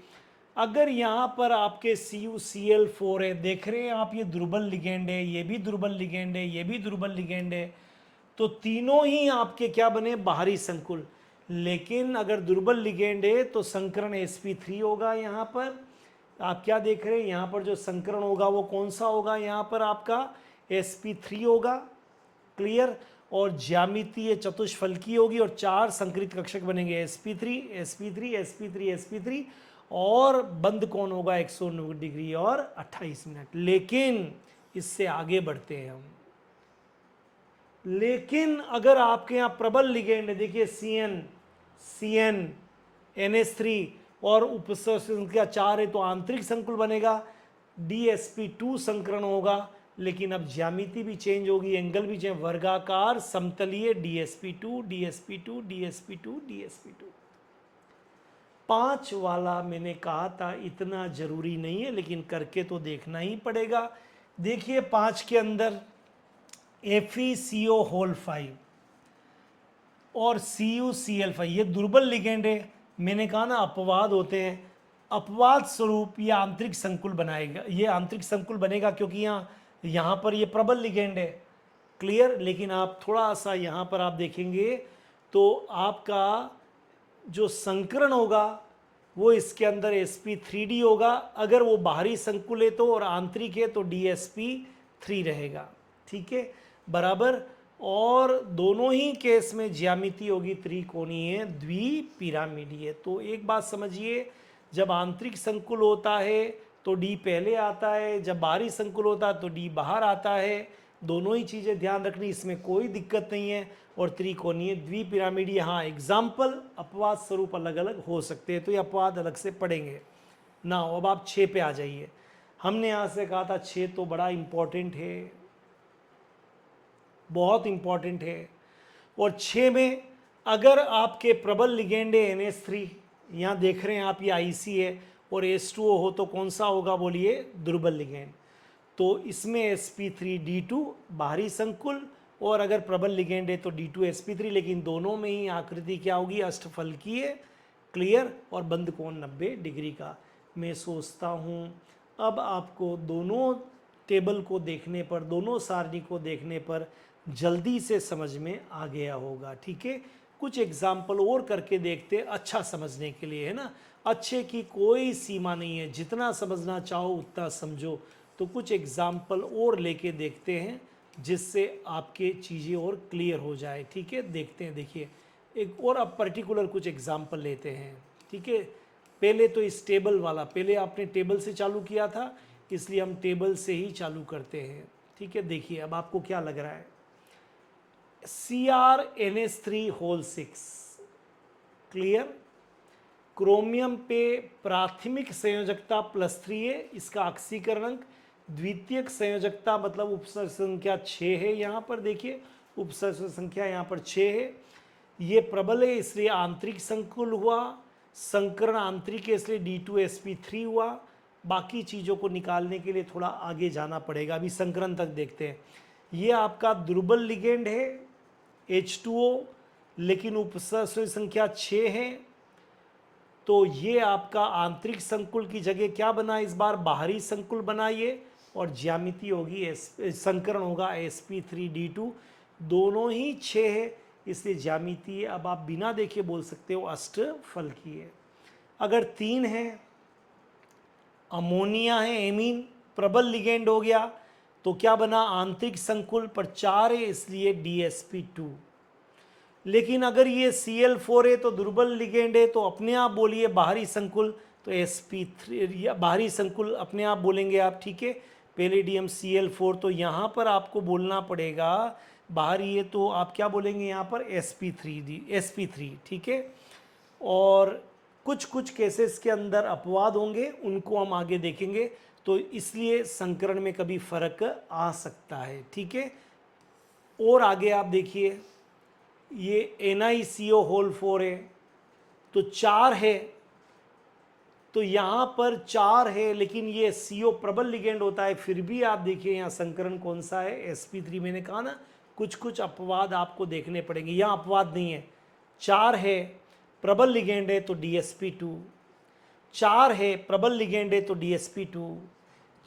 अगर यहाँ पर आपके CuCl4 है, देख रहे हैं आप, ये दुर्बल लिगेंड है, ये भी दुर्बल लिगेंड है, ये भी दुर्बल लिगेंड है, तो तीनों ही आपके क्या बने, बाहरी संकुल। लेकिन अगर दुर्बल लिगेंड है तो संकरण sp3 होगा। यहाँ पर आप क्या देख रहे हैं, यहाँ पर जो संकरण होगा वो कौन सा होगा, यहाँ पर आपका sp3 होगा। क्लियर? और ज्यामितीय चतुष्फलकीय होगी और 4 संकरित कक्षक बनेंगे sp3 sp3 sp3 sp3 और बंद कोण होगा 190 डिग्री और 28 मिनट। लेकिन इससे आगे बढ़ते हैं हम। लेकिन अगर आपके यहाँ प्रबल लिगेंड है, देखिए CN NH3 और उपसर्ग संख्या 4 है तो आंतरिक संकुल बनेगा, DsP2 संकरण होगा। लेकिन अब ज्यामिति भी चेंज होगी, एंगल भी चेंज, वर्गाकार समतलीय DsP2 DsP2 DsP2 DsP2। 5 वाला मैंने कहा था इतना जरूरी नहीं है, लेकिन करके तो देखना ही पड़ेगा। देखिए 5 के अंदर FeCO5 और CuCl5 ये दुर्बल लिगेंड है। मैंने कहा ना अपवाद होते हैं, अपवाद स्वरूप ये आंतरिक संकुल बनाएगा, ये आंतरिक संकुल बनेगा क्योंकि यहाँ पर ये प्रबल लिगेंड है। क्लियर। लेकिन आप थोड़ा सा यहाँ पर आप देखेंगे तो आपका जो संकरण होगा वो इसके अंदर sp3d होगा, अगर वो बाहरी संकुल है तो, और आंतरिक है तो dsp3 रहेगा। ठीक है, बराबर। और दोनों ही केस में ज्यामिति होगी त्रिकोणीय द्विपिरामिडीय। तो एक बात समझिए, जब आंतरिक संकुल होता है तो d पहले आता है, जब बाहरी संकुल होता है तो d बाहर आता है। दोनों ही चीज़ें ध्यान रखनी, इसमें कोई दिक्कत नहीं है। और त्रिकोणीय द्विपिरामिडीय, हाँ एग्जाम्पल अपवाद स्वरूप अलग अलग हो सकते हैं, तो ये अपवाद अलग से पढ़ेंगे ना। अब आप 6 पे आ जाइए। हमने यहाँ से कहा था 6 तो बड़ा इम्पोर्टेंट है, बहुत इम्पोर्टेंट है। और 6 में अगर आपके प्रबल लिगेंड है NH3, यहाँ देख रहे हैं आप ये IC है, और H2O हो तो कौन सा होगा बोलिए, दुर्बल लिगेंड। तो इसमें sp3d2 बाहरी संकुल, और अगर प्रबल लिगेंड है तो d2sp3, लेकिन दोनों में ही आकृति क्या होगी, अष्टफलकीय। क्लियर। और बंद कोण 90 डिग्री का। मैं सोचता हूँ अब आपको दोनों टेबल को देखने पर, दोनों सारणी को देखने पर जल्दी से समझ में आ गया होगा। ठीक है, कुछ एग्जाम्पल और करके देखते, अच्छा समझने के लिए, है ना। अच्छे की कोई सीमा नहीं है, जितना समझना चाहो उतना समझो। तो कुछ एग्जाम्पल और लेके देखते हैं जिससे आपके चीज़ें और क्लियर हो जाए। ठीक है, देखते हैं। देखिए एक और अब पर्टिकुलर कुछ एग्जाम्पल लेते हैं। ठीक है, पहले तो इस टेबल वाला, पहले आपने टेबल से चालू किया था इसलिए हम टेबल से ही चालू करते हैं। ठीक है, देखिए अब आपको क्या लग रहा है, CrNH3(6). क्लियर। क्रोमियम पे प्राथमिक संयोजकता +3 है, इसका ऑक्सीकरण अंक। द्वितीयक संयोजकता मतलब उपसर्ग संख्या 6 है, यहाँ पर देखिए उपसर्ग संख्या यहाँ पर 6 है। ये प्रबल है इसलिए आंतरिक संकुल हुआ, संकरण आंतरिक है इसलिए D2sp3 हुआ। बाकी चीज़ों को निकालने के लिए थोड़ा आगे जाना पड़ेगा, अभी संकरण तक देखते हैं। ये आपका दुर्बल लिगेंड है H2O, लेकिन उपसर्ग संख्या 6 है, तो ये आपका आंतरिक संकुल की जगह क्या बना, इस बार बाहरी संकुल बनाइए, और ज्यामिति होगी संकरण होगा sp3d2। दोनों ही 6 है इसलिए ज्यामिति अब आप बिना देखे बोल सकते हो अष्टफलकीय। अगर 3 है, अमोनिया है एमीन, प्रबल लिगेंड हो गया, तो क्या बना, आंतरिक संकुल पर 4 है इसलिए DsP2। लेकिन अगर ये Cl4 है तो दुर्बल लिगेंड है, तो अपने आप बोलिए बाहरी संकुल, तो sp3 या बाहरी संकुल अपने आप बोलेंगे आप। ठीक है, पैलेडियम Cl4, तो यहाँ पर आपको बोलना पड़ेगा बाहरी है तो आप क्या बोलेंगे यहाँ पर sp3। ठीक है, और कुछ कुछ केसेस के अंदर अपवाद होंगे, उनको हम आगे देखेंगे, तो इसलिए संकरण में कभी फर्क आ सकता है। ठीक है, और आगे आप देखिए ये NiCO4 है तो 4 है, तो यहाँ पर 4 है, लेकिन ये CO प्रबल लिगेंड होता है, फिर भी आप देखिए यहाँ संकरण कौन सा है, sp3। मैंने कहा ना कुछ कुछ अपवाद आपको देखने पड़ेंगे, यहाँ अपवाद नहीं है। 4 है, प्रबल लिगेंड है तो DsP2, 4 है प्रबल लिगेंड है तो DsP2,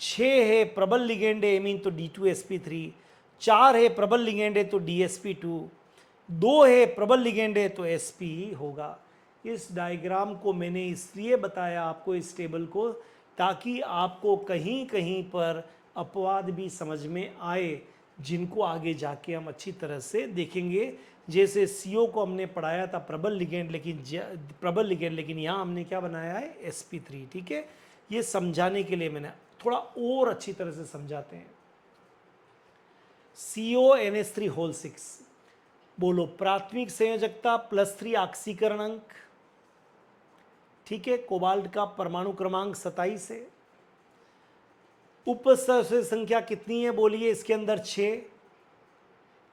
6 है प्रबल लिगेंड है एमीन तो D2sp3, 4 है प्रबल लिगेंड है तो DsP2, 2 है प्रबल लिगेंड है तो sp होगा। इस डायग्राम को मैंने इसलिए बताया आपको, इस टेबल को, ताकि आपको कहीं कहीं पर अपवाद भी समझ में आए। जिनको आगे जाके हम अच्छी तरह से देखेंगे। जैसे CO को हमने पढ़ाया था प्रबल लिगेंड, लेकिन यहाँ हमने क्या बनाया है, sp3। ठीक है, ये समझाने के लिए मैंने थोड़ा और अच्छी तरह से समझाते हैं। CONH3 होल 6, बोलो प्राथमिक संयोजकता +3 ऑक्सीकरण अंक। ठीक है, कोबाल्ट का परमाणु क्रमांक 27 है। उपसदस्य संख्या कितनी है बोलिए, इसके अंदर 6।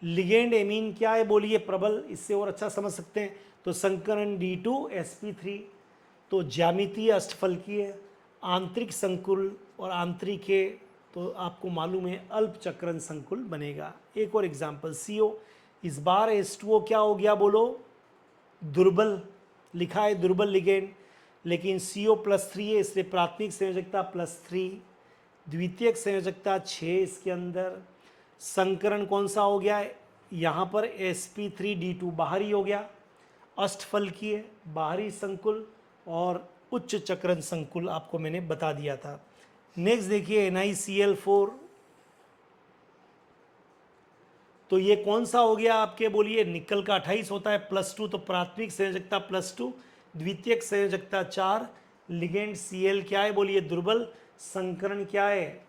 लिगेंड एमीन क्या है बोलिए, प्रबल। इससे और अच्छा समझ सकते हैं तो संकरण D2sp3। तो ज्यामितीय अष्टफलकीय है, आंतरिक संकुल और आंतरिक है तो आपको मालूम है अल्पचक्रण संकुल बनेगा। एक और एग्जांपल CO, इस बार H2O क्या हो गया बोलो, दुर्बल लिखा है, दुर्बल लिगेंड, लेकिन CO+3 है इसलिए प्राथमिक संयोजकता +3, द्वितीयक संयोजकता 6 इसके अंदर। संकरण कौन सा हो गया है, यहाँ पर sp3d2 बाहरी हो गया, अष्टफलकीय बाहरी संकुल और उच्च चक्रण संकुल आपको मैंने बता दिया था। नेक्स्ट देखिए NiCl4, तो ये कौन सा हो गया आपके बोलिए, निकल का 28 होता है +2, तो प्राथमिक संयोजकता +2, द्वितीयक संयोजकता 4, लिगेंड Cl क्या है बोलिए, दुर्बल। संकरण क्या है,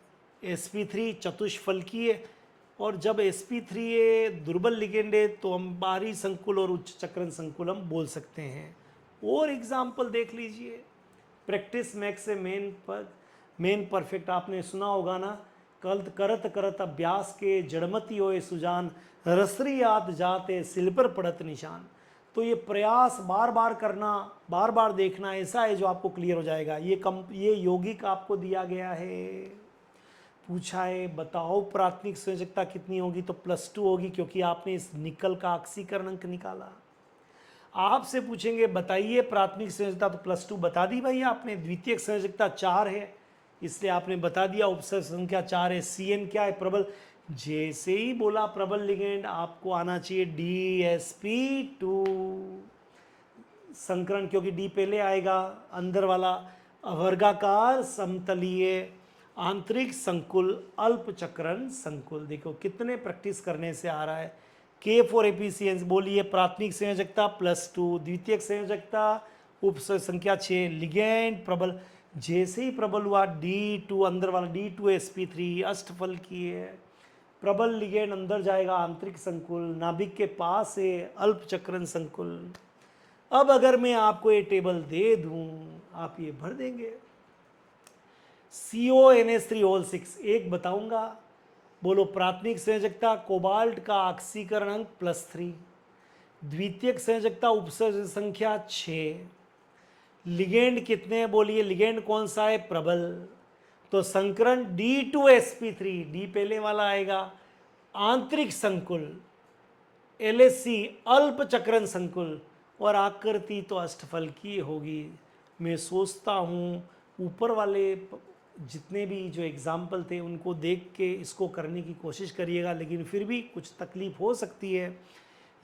sp3 चतुष्फलकीय, और जब sp3 दुर्बल लिगेंड है तो हम बाहरी संकुल और उच्च चक्रण संकुल हम बोल सकते हैं। और एग्जाम्पल देख लीजिए, प्रैक्टिस मैक्स से मेन परफेक्ट आपने सुना होगा ना, कल करत करत अभ्यास के जड़मती होए सुजान, रसरी याद जाते सिल पर पड़त निशान। तो ये प्रयास बार बार करना, बार बार देखना, ऐसा है जो आपको क्लियर हो जाएगा। ये यौगिक आपको दिया गया है, पूछा है बताओ प्राथमिक संयोजकता कितनी होगी, तो +2 होगी क्योंकि आपने इस निकल का ऑक्सीकरण अंक निकाला। आपसे पूछेंगे बताइए प्राथमिक संयोजकता, तो +2 बता दी भाई आपने। द्वितीयक संयोजकता 4 है इसलिए आपने बता दिया, उपसर्ग संख्या 4 है। CN क्या है, प्रबल। जैसे ही बोला प्रबल लिगेंड आपको आना चाहिए DsP2, संकरण क्योंकि D पहले आएगा, अंदर वाला अवर्गाकार समतलीय आंतरिक संकुल अल्पचक्रण संकुल। देखो कितने प्रैक्टिस करने से आ रहा है। K फॉर एफिशिएंसी बोलिए, प्राथमिक संयोजकता +2, द्वितीयक संयोजकता उपसर्ग संख्या 6, लिगेंड प्रबल। जैसे ही प्रबल हुआ D2, अंदर वाला D2sp3 अष्टफलकीय, प्रबल लिगेंड अंदर जाएगा आंतरिक संकुल, नाभिक के पास है अल्पचक्रण संकुल। अब अगर मैं आपको ये टेबल दे दूं आप ये भर देंगे। CONH3 होल 6, एक बताऊंगा, बोलो प्राथमिक संयोजकता कोबाल्ट का ऑक्सीकरण अंक +3, द्वितीयक संयोजकता उपसर्ग संख्या 6, लिगेंड कितने बोलिए, लिगेंड कौन सा है, प्रबल। तो संकरण D2sp3, D पहले वाला आएगा, आंतरिक संकुल LSC अल्पचक्रण संकुल, और आकृति तो अष्टफलकीय होगी। मैं सोचता हूँ ऊपर वाले जितने भी जो एग्जाम्पल थे उनको देख के इसको करने की कोशिश करिएगा, लेकिन फिर भी कुछ तकलीफ हो सकती है।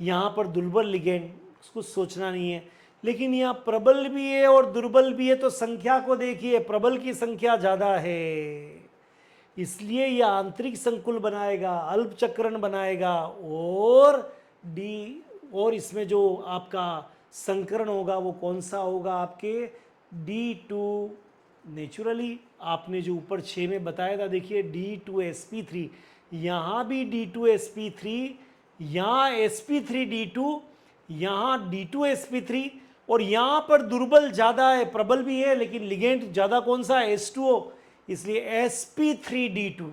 यहाँ पर दुर्बल लिगेंड, कुछ सोचना नहीं है, लेकिन यहाँ प्रबल भी है और दुर्बल भी है, तो संख्या को देखिए, प्रबल की संख्या ज़्यादा है इसलिए यह आंतरिक संकुल बनाएगा, अल्पचक्रण बनाएगा, और इसमें जो आपका संकरण होगा वो कौन सा होगा, आपके D2। नेचुरली आपने जो ऊपर 6 में बताया था, देखिए D2sp3, यहाँ भी D2sp3, यहाँ sp3d2, यहाँ D2sp3, और यहाँ पर दुर्बल ज़्यादा है, प्रबल भी है लेकिन लिगेंड ज़्यादा कौन सा है, H2O, इसलिए sp3d2।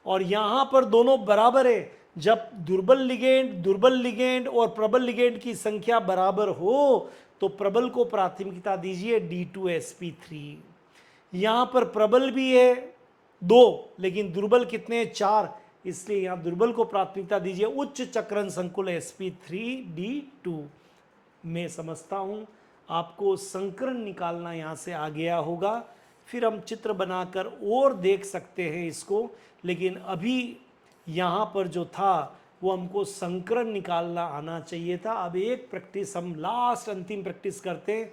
और यहाँ पर दोनों बराबर है, जब दुर्बल लिगेंड और प्रबल लिगेंड की संख्या बराबर हो तो प्रबल को प्राथमिकता दीजिए D2sp3। यहाँ पर प्रबल भी है 2 लेकिन दुर्बल कितने हैं, 4, इसलिए यहाँ दुर्बल को प्राथमिकता दीजिए उच्च चक्रण संकुल sp3d2। मैं समझता हूँ आपको संकरण निकालना यहाँ से आ गया होगा, फिर हम चित्र बनाकर और देख सकते हैं इसको, लेकिन अभी यहाँ पर जो था वो हमको संकरण निकालना आना चाहिए था। अब एक प्रैक्टिस हम लास्ट अंतिम प्रैक्टिस करते हैं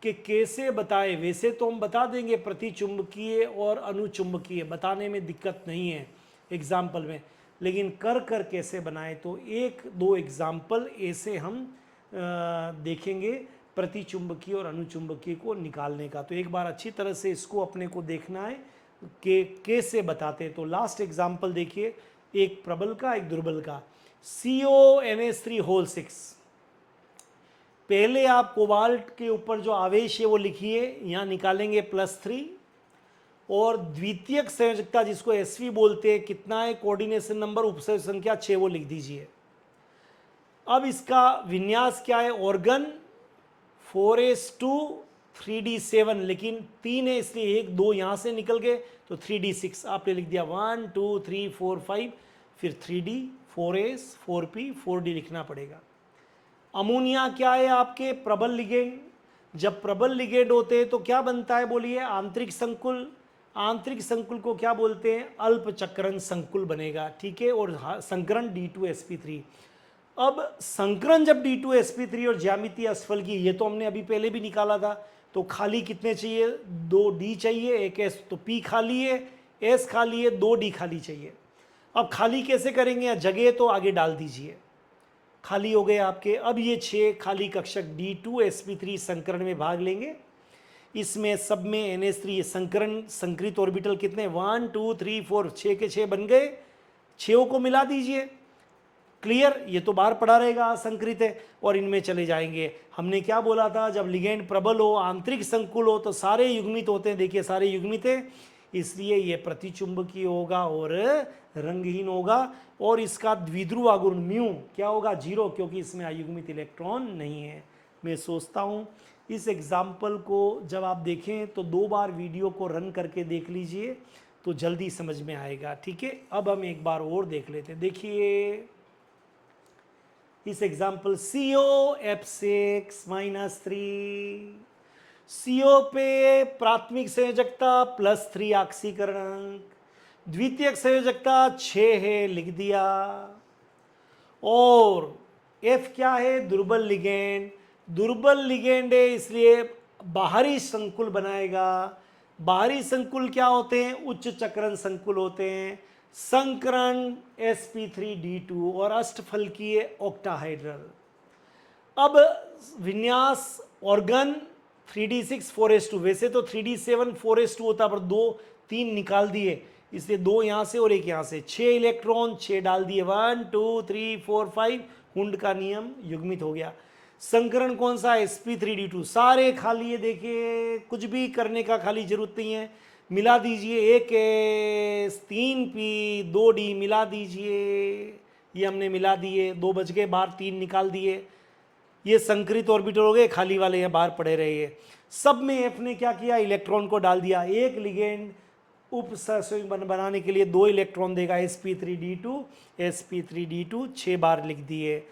कि कैसे बताए। वैसे तो हम बता देंगे प्रतिचुंबकीय और अनुचुंबकीय, बताने में दिक्कत नहीं है, एग्जाम्पल में, लेकिन कर कैसे बनाएं, तो एक दो एग्जाम्पल ऐसे हम देखेंगे प्रतिचुंबकीय और अनुचुंबकीय को निकालने का। तो एक बार अच्छी तरह से इसको अपने को देखना है कि कैसे बताते हैं। तो लास्ट एग्जाम्पल देखिए, एक प्रबल का एक दुर्बल का, CONH3 6। पहले आप कोबाल्ट के ऊपर जो आवेश है वो लिखिए, यहाँ निकालेंगे +3, और द्वितीयक संयोजकता जिसको SV बोलते हैं, कितना है कोऑर्डिनेशन नंबर उपसर्ग संख्या 6, वो लिख दीजिए। अब इसका विन्यास क्या है, ऑर्गन 4s2 3d7, लेकिन 3 है इसलिए 1 2 यहाँ से निकल गए, तो 3d6 आपने लिख दिया, 1 2 3 4 5, फिर 3d 4s 4p 4d लिखना पड़ेगा। अमोनिया क्या है आपके, प्रबल लिगेंड। जब प्रबल लिगेंड होते हैं तो क्या बनता है बोलिए, आंतरिक संकुल। आंतरिक संकुल को क्या बोलते हैं, अल्प चक्रण संकुल बनेगा, ठीक है, और संकरण D2sp3। अब संकरण जब D2sp3 और ज्यामितीय असफल की, ये तो हमने अभी पहले भी निकाला था, तो खाली कितने चाहिए, 2d चाहिए, एक s, तो p खाली है, s खाली है, 2d खाली चाहिए। अब खाली कैसे करेंगे, जगह तो आगे डाल दीजिए, खाली हो गए आपके। अब ये 6 खाली कक्षक D2sp3 संकरण में भाग लेंगे। इसमें सब में NH3 संकरण संकृत ऑर्बिटल कितने, 1 2 3 4, 6 के 6 बन गए, 6 को मिला दीजिए। क्लियर, ये तो बाहर पड़ा रहेगा, असंकृत है, और इनमें चले जाएंगे। हमने क्या बोला था, जब लिगेंड प्रबल हो, आंतरिक संकुल हो, तो सारे युग्मित होते हैं, देखिए सारे युग्मित है, इसलिए ये प्रतिचुंबकीय होगा और रंगहीन होगा। और इसका द्विध्रुव आघूर्ण म्यू क्या होगा, 0, क्योंकि इसमें अयुग्मित इलेक्ट्रॉन नहीं है। मैं सोचता हूँ इस एग्जाम्पल को जब आप देखें तो 2 बार वीडियो को रन करके देख लीजिए, तो जल्दी समझ में आएगा, ठीक है। अब हम एक बार और देख लेते हैं। देखिए इस एग्जाम्पल, COF6-3, CO पे प्राथमिक संयोजकता +3 ऑक्सीकरण अंक, द्वितीयक संयोजकता 6 है, लिख दिया। और F क्या है, दुर्बल लिगेंड। दुर्बल लिगेंड है इसलिए बाहरी संकुल बनाएगा। बाहरी संकुल क्या होते हैं, उच्च चक्रण संकुल होते हैं, संकरण sp3d2 और अष्टफलकीय ऑक्टाहाइड्रल। अब विन्यास ऑर्गन 3d6 4s2, वैसे तो 3d7 4s2 होता, पर 2 3 निकाल दिए, इसलिए 2 यहाँ से और 1 यहाँ से, 6 इलेक्ट्रॉन 6 डाल दिए, 1 2 3 4 5, हुंड का नियम युग्मित हो गया। संकरण कौन सा, sp3d2, सारे खाली है, देखिए कुछ भी करने का खाली जरूरत नहीं है, मिला दीजिए, 1s 3p 2d मिला दीजिए, ये हमने मिला दिए, 2 बच गए, बाहर 3 निकाल दिए, ये संकृत ऑर्बिटल हो गए, खाली वाले यहाँ बाहर पड़े रहे। सब में F ने क्या किया, इलेक्ट्रॉन को डाल दिया। एक लिगेंड उपसंयोजक बनाने के लिए 2 इलेक्ट्रॉन देगा, sp3d2 sp3d2 6 बार लिख दिए।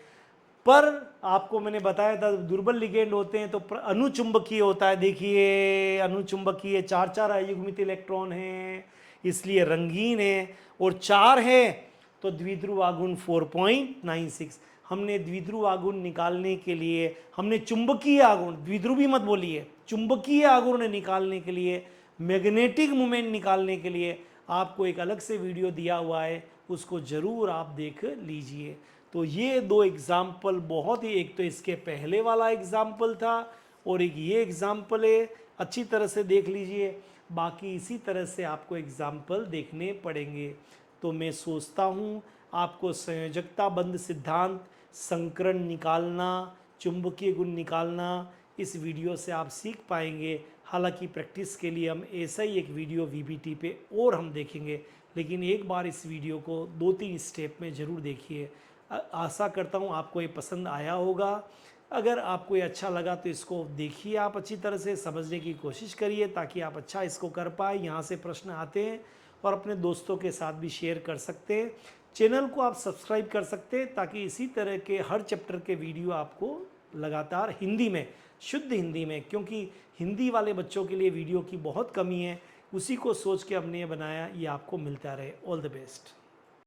पर आपको मैंने बताया था दुर्बल लिगेंड होते हैं तो अनुचुंबकीय होता है, देखिए अनुचुंबकीय 4 अयुग्मित इलेक्ट्रॉन हैं, इसलिए रंगीन है, और 4 है तो द्विध्रुव आघूर्ण 4.96। हमने द्विध्रुव आघूर्ण निकालने के लिए, हमने चुंबकीय आघूर्ण, द्विध्रुवी मत बोलिए, चुंबकीय आघूर्ण निकालने के लिए, मैग्नेटिक मोमेंट निकालने के लिए आपको एक अलग से वीडियो दिया हुआ है, उसको ज़रूर आप देख लीजिए। तो ये 2 एग्जाम्पल बहुत ही, एक तो इसके पहले वाला एग्जाम्पल था और एक ये एग्जाम्पल है, अच्छी तरह से देख लीजिए, बाकी इसी तरह से आपको एग्जाम्पल देखने पड़ेंगे। तो मैं सोचता हूँ आपको संयोजकता बंध सिद्धांत, संकरण निकालना, चुंबकीय गुण निकालना इस वीडियो से आप सीख पाएंगे। हालांकि प्रैक्टिस के लिए हम ऐसा ही एक वीडियो VBT पे और हम देखेंगे, लेकिन एक बार इस वीडियो को 2-3 स्टेप में ज़रूर देखिए। आशा करता हूँ आपको ये पसंद आया होगा। अगर आपको ये अच्छा लगा तो इसको देखिए, आप अच्छी तरह से समझने की कोशिश करिए ताकि आप अच्छा इसको कर पाए। यहाँ से प्रश्न आते हैं और अपने दोस्तों के साथ भी शेयर कर सकते हैं। चैनल को आप सब्सक्राइब कर सकते हैं ताकि इसी तरह के हर चैप्टर के वीडियो आपको लगातार हिंदी में, शुद्ध हिंदी में, क्योंकि हिंदी वाले बच्चों के लिए वीडियो की बहुत कमी है, उसी को सोच के हमने ये बनाया, ये आपको मिलता रहे। All the best.